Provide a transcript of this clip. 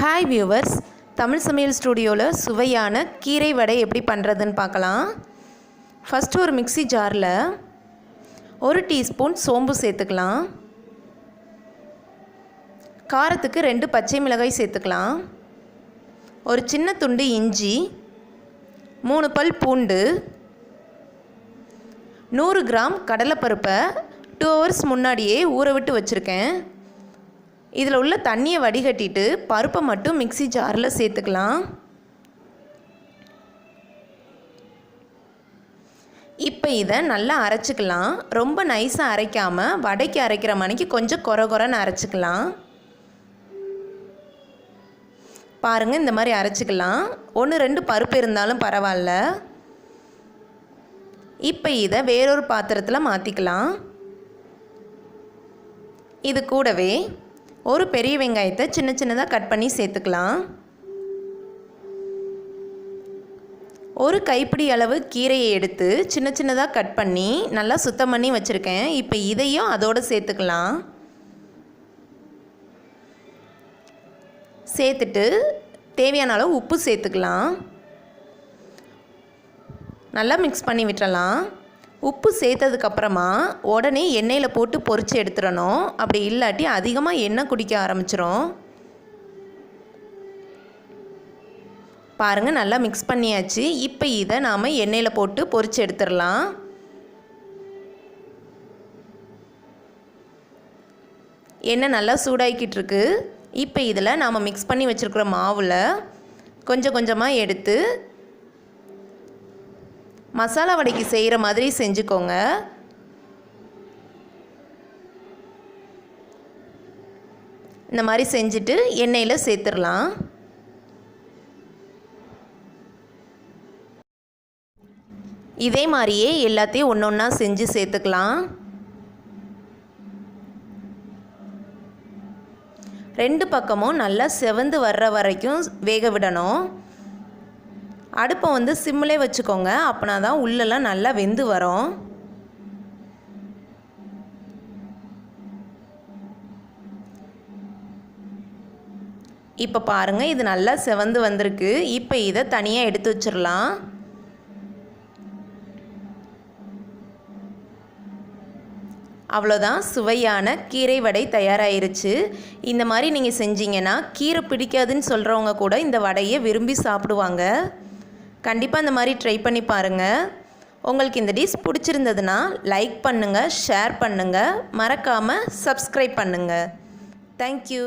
Hi viewers, Tamil சமையல் ஸ்டூடியோவில் சுவையான கீரை வடை எப்படி பண்ணுறதுன்னு பார்க்கலாம். ஃபஸ்ட்டு ஒரு மிக்ஸி ஜாரில் 1 டீஸ்பூன் சோம்பு சேர்த்துக்கலாம். காரத்துக்கு 2 பச்சை மிளகாய் சேர்த்துக்கலாம். ஒரு சின்ன துண்டு இஞ்சி, 3 பல் பூண்டு, 100 கிராம் கடலைப்பருப்பை 2 ஹவர்ஸ் முன்னாடியே ஊற விட்டு வச்சுருக்கேன். இதில் உள்ள தண்ணியை வடிகட்டிட்டு பருப்பை மட்டும் மிக்ஸி ஜாரில் சேர்த்துக்கலாம். இப்போ இதை நல்லா அரைச்சிக்கலாம். ரொம்ப நைஸாக அரைக்காமல் வடைக்கு அரைக்கிற மணிக்கு கொஞ்சம் கொரன்னு அரைச்சிக்கலாம். பாருங்கள், இந்த மாதிரி அரைச்சிக்கலாம். 1-2 பருப்பு இருந்தாலும் பரவாயில்ல. இப்போ இதை வேறொரு பாத்திரத்தில் மாற்றிக்கலாம். இது கூடவே ஒரு பெரிய வெங்காயத்தை சின்ன சின்னதாக கட் பண்ணி சேர்த்துக்கலாம். ஒரு கைப்பிடி அளவு கீரையை எடுத்து சின்ன சின்னதாக கட் பண்ணி நல்லா சுத்தம் பண்ணி வச்சுருக்கேன். இப்போ இதையும் அதோடு சேர்த்துக்கலாம். சேர்த்துட்டு தேவையான அளவு உப்பு சேர்த்துக்கலாம். நல்லா மிக்ஸ் பண்ணி விட்டுறலாம். உப்பு சேர்த்ததுக்கப்புறமா உடனே எண்ணெயில் போட்டு பொரித்து எடுத்துடணும். அப்படி இல்லாட்டி அதிகமாக எண்ணெய் குடிக்க ஆரம்பிச்சிரும். பாருங்கள், நல்லா மிக்ஸ் பண்ணியாச்சு. இப்போ இதை நாம் எண்ணெயில் போட்டு பொரித்து எடுத்துடலாம். எண்ணெய் நல்லா சூடாகிக்கிட்டு இருக்கு. இப்போ இதில் நாம் மிக்ஸ் பண்ணி வச்சுருக்கிற மாவில் கொஞ்சம் கொஞ்சமாக எடுத்து மசாலா வடைக்கு செய்கிற மாதிரி செஞ்சுக்கோங்க. இந்த மாதிரி செஞ்சுட்டு எண்ணெயில் சேர்த்துடலாம். இதே மாதிரியே எல்லாத்தையும் ஒன்று ஒன்றா செஞ்சு சேர்த்துக்கலாம். 2 பக்கமும் நல்லா செவந்து வர்ற வரைக்கும் வேக விடணும். அடுப்பை சிம்மிலே வச்சுக்கோங்க. அப்படின்னா தான் உள்ளெல்லாம் நல்லா வெந்து வரும். இப்போ பாருங்கள், இது நல்லா செவந்து வந்திருக்கு. இப்போ இதை தனியாக எடுத்து வச்சிடலாம். அவ்வளோதான், சுவையான கீரை வடை தயாராகிருச்சு. இந்த மாதிரி நீங்கள் செஞ்சீங்கன்னா கீரை பிடிக்காதுன்னு சொல்கிறவங்க கூட இந்த வடையை விரும்பி சாப்பிடுவாங்க. கண்டிப்பாக இந்த மாதிரி ட்ரை பண்ணி பாருங்கள். உங்களுக்கு இந்த டிஷ் பிடிச்சிருந்ததுன்னா லைக் பண்ணுங்கள், ஷேர் பண்ணுங்கள், மறக்காமல் சப்ஸ்கிரைப் பண்ணுங்கள். தேங்க்யூ.